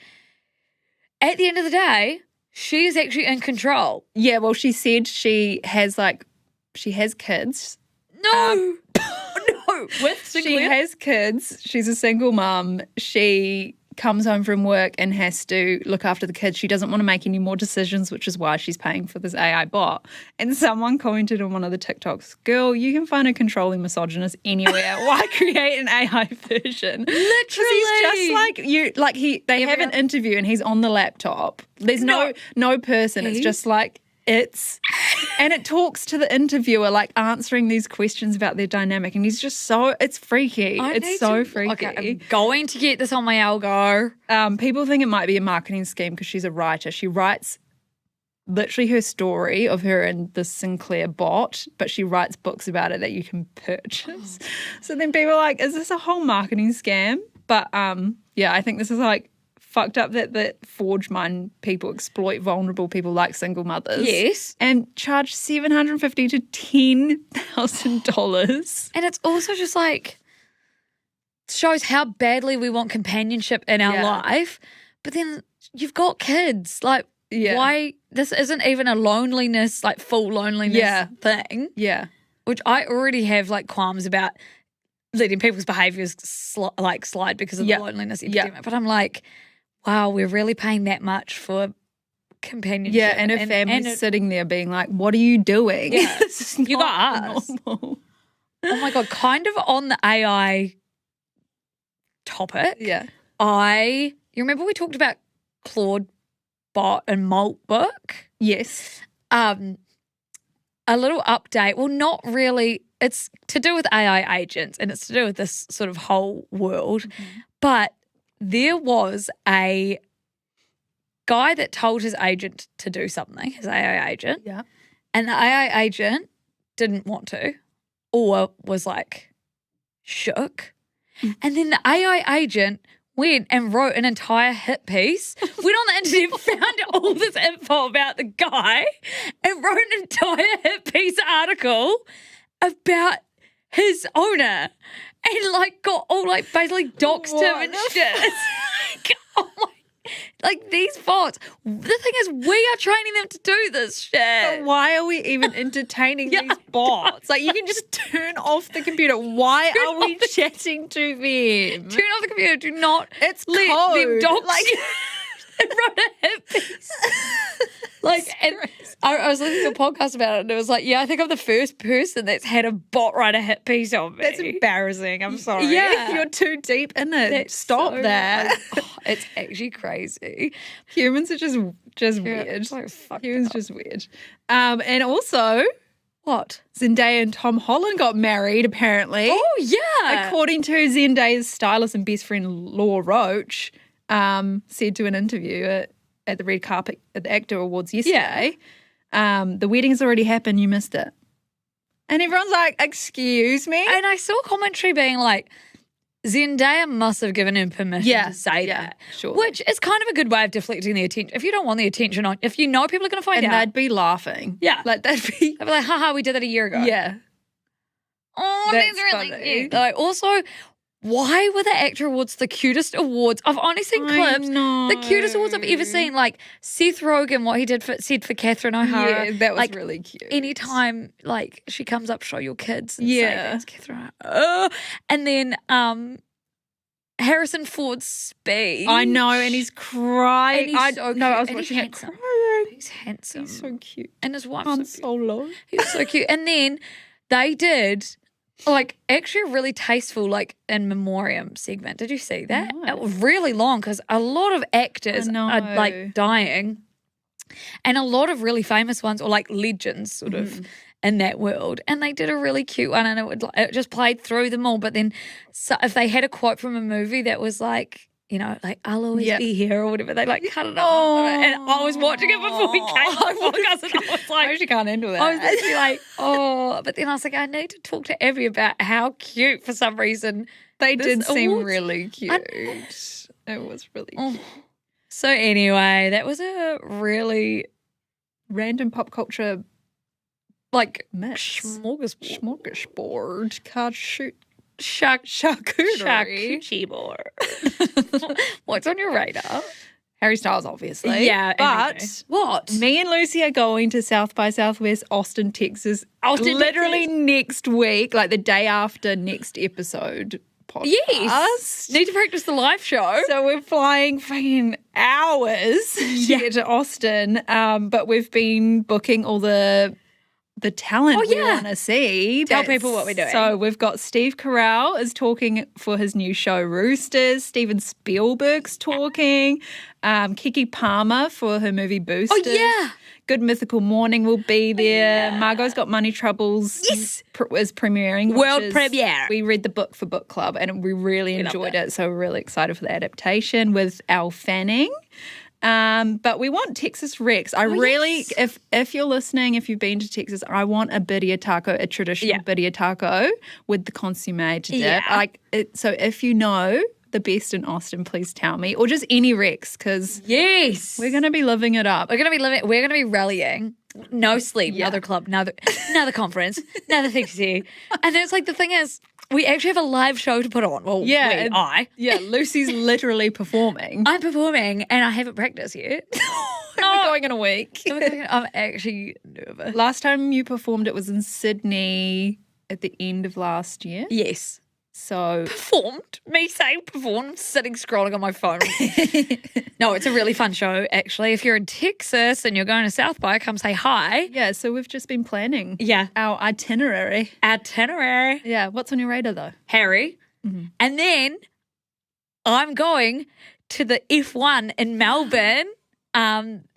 at the end of the day, she is actually in control. Yeah, well, she said she has kids. No. No. With She Sinclair? has kids. She's a single mum. She comes home from work and has to look after the kids. She doesn't want to make any more decisions, which is why she's paying for this AI bot. And someone commented on one of the TikToks, girl, you can find a controlling misogynist anywhere. Why create an AI version? Literally. He's just like you. Like they have an interview and he's on the laptop. There's no person. It's just like and it talks to the interviewer, like answering these questions about their dynamic. And he's just it's freaky. It's so freaky. Okay, I'm going to get this on my algo. People think it might be a marketing scheme because she's a writer. She writes literally her story of her and the Sinclair bot, but she writes books about it that you can purchase. So then people are like, is this a whole marketing scam? But yeah, I think this is like fucked up that ForgeMind people exploit vulnerable people like single mothers. Yes. And charge $750 to $10,000. And it's also just like shows how badly we want companionship in our life. But then you've got kids. Like, why? This isn't even a loneliness, like full loneliness thing. Yeah. Which I already have like qualms about letting people's behaviours slide because of the loneliness epidemic. But I'm like, wow, we're really paying that much for companionship. Yeah, and her family's sitting there being like, what are you doing? Yeah. This is You got not us. normal. Oh my God, kind of on the AI topic. Yeah. You remember we talked about Claude Bot and Malt Book? Yes. A little update. Well, not really. It's to do with AI agents and it's to do with this sort of whole world. But there was a guy that told his agent to do something, his AI agent. Yeah. And the AI agent didn't want to or was like shook. And then the AI agent went and wrote an entire hit piece, went on the internet, found all this info about the guy and wrote an entire hit piece article about his owner and like got all like basically doxed him and shit. It's like, oh my, like these bots. The thing is, we are training them to do this shit. But why are we even entertaining these bots? Like, you can just turn off the computer. Why are we chatting to them? Turn off the computer. Do not It's let code. them dox Like, you. and wrote a hit piece. And I was listening to a podcast about it, and it was like, yeah, I think I'm the first person that's had a bot write a hit piece on me. That's embarrassing. I'm sorry. Yeah. You're too deep in it. Stop so, that. It's actually crazy. Humans are just weird. so fucked Humans up. just weird. And also, What? Zendaya and Tom Holland got married, apparently. Oh, yeah. According to Zendaya's stylist and best friend Law Roach, said to an interview at the red carpet at the Actor Awards yesterday, the wedding's already happened, you missed it. And everyone's like, excuse me? And I saw commentary being like, Zendaya must have given him permission to say that. Sure. Which is kind of a good way of deflecting the attention. If you don't want the attention on, if you know people are going to find And out. they'd be laughing. Yeah. Like, they'd be... I'd be like, haha, we did that a year ago. Yeah. Oh, That's that's really funny. cute. Like, also, why were the Actor Awards the cutest awards? I've only seen I clips. The cutest awards I've ever seen. Like Seth Rogen, what he said for Catherine O'Hara. Yeah, that was like, really cute. Anytime like she comes up, show your kids. And say Yeah. that's Catherine O'Hara. And then Harrison Ford's speech. I know, and he's crying. And he's so cute. I was And he's watching it handsome. crying. He's handsome. He's so cute. And his wife's Han so cute. Solo. He's so cute. And then they did actually a really tasteful in memoriam segment. Did you see that? No. It was really long because a lot of actors I know. are dying, and a lot of really famous ones or legends sort of in that world. And they did a really cute one, and it just played through them all. But then if they had a quote from a movie that was I'll always be here or whatever, they cut it off. And I was watching it before we came on the podcast, and I was like, I actually can't handle that. I was literally like, oh, but then I was like, I need to talk to Abby about how cute for some reason They this did seem awards- really cute. It was really cute. So anyway, that was a really Random pop culture mix. smorgasbord. Card shoot. Charcuterie board. What's on your radar? Harry Styles, obviously. Yeah, But what? me and Lucy are going to South by Southwest, Austin, Texas. Literally Texas. next week, the day after next episode podcast. Yes. Need to practice the live show. So we're flying fucking hours to get to Austin, but we've been booking all the talent we want to see. Tell people what we're doing. So we've got Steve Carell is talking for his new show Roosters. Steven Spielberg's talking. Kiki Palmer for her movie Boosters. Oh, yeah. Good Mythical Morning will be there. Margot's Got Money Troubles is premiering. World premiere. We read the book for book club and we really enjoyed it. So we're really excited for the adaptation with Elle Fanning. But we want Texas Rex. If you're listening, if you've been to Texas, I want a birria taco, a traditional birria taco with the consomme to dip. So if you know the best in Austin, please tell me, or just any Rex, because we're going to be living it up. We're going to be rallying. No sleep, another club, another conference, another thing to see. And then it's the thing is, we actually have a live show to put on. Well, Lucy's literally performing. I'm performing and I haven't practiced yet. We're going in a week. I'm actually nervous. Last time you performed, it was in Sydney at the end of last year. Yes. So performed. Me saying performed, sitting scrolling on my phone. No, it's a really fun show, actually. If you're in Texas and you're going to South by, come say hi. Yeah, so we've just been planning our itinerary. Yeah. What's on your radar, though? Harry. Mm-hmm. And then I'm going to the F1 in Melbourne.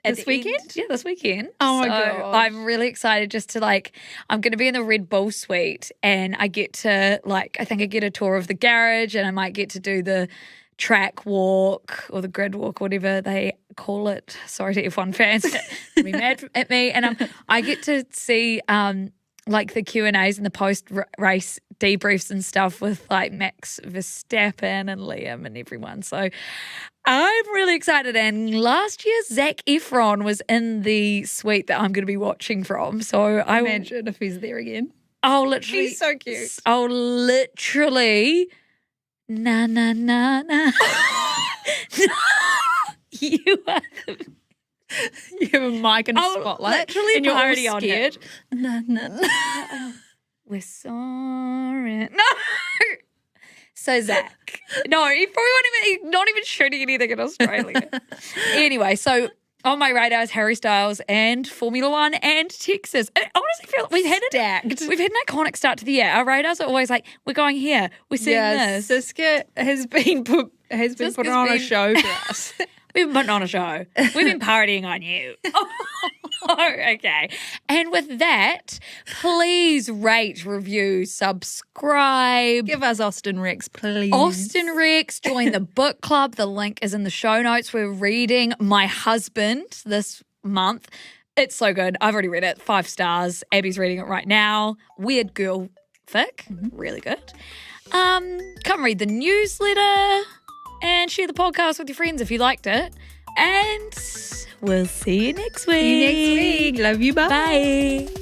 This weekend? Yeah, this weekend. Oh my God. I'm really excited just to I'm going to be in the Red Bull suite and I get to I think I get a tour of the garage and I might get to do the track walk or the grid walk, whatever they call it. Sorry to F1 fans, they'll be mad at me. And I get to see the Q&As and the post-race debriefs and stuff with Max Verstappen and Liam and everyone. So I'm really excited. And last year, Zac Efron was in the suite that I'm going to be watching from. So I imagine if he's there again. Oh, literally. He's so cute. Oh, literally. Na, na, na, na. You are the... You have a mic and a spotlight. Literally and you're all already scared. No. We're sorry. No. So Zach, no, he probably he's not even shooting anything in Australia. Anyway, so on my radar is Harry Styles and Formula One and Texas. I honestly feel like we've had an iconic start to the year. Our radars are always like, we're going here, we're seeing this. Siska has been put on a show for us. We've been putting on a show. We've been partying on you. Oh, okay. And with that, please rate, review, subscribe. Give us Austin Rex, please. Austin Rex, join the book club. The link is in the show notes. We're reading My Husband this month. It's so good. I've already read it. 5 stars. Abby's reading it right now. Weird girl fic. Really good. Come read the newsletter and share the podcast with your friends if you liked it. And we'll see you next week. See you next week. Love you. Bye. Bye.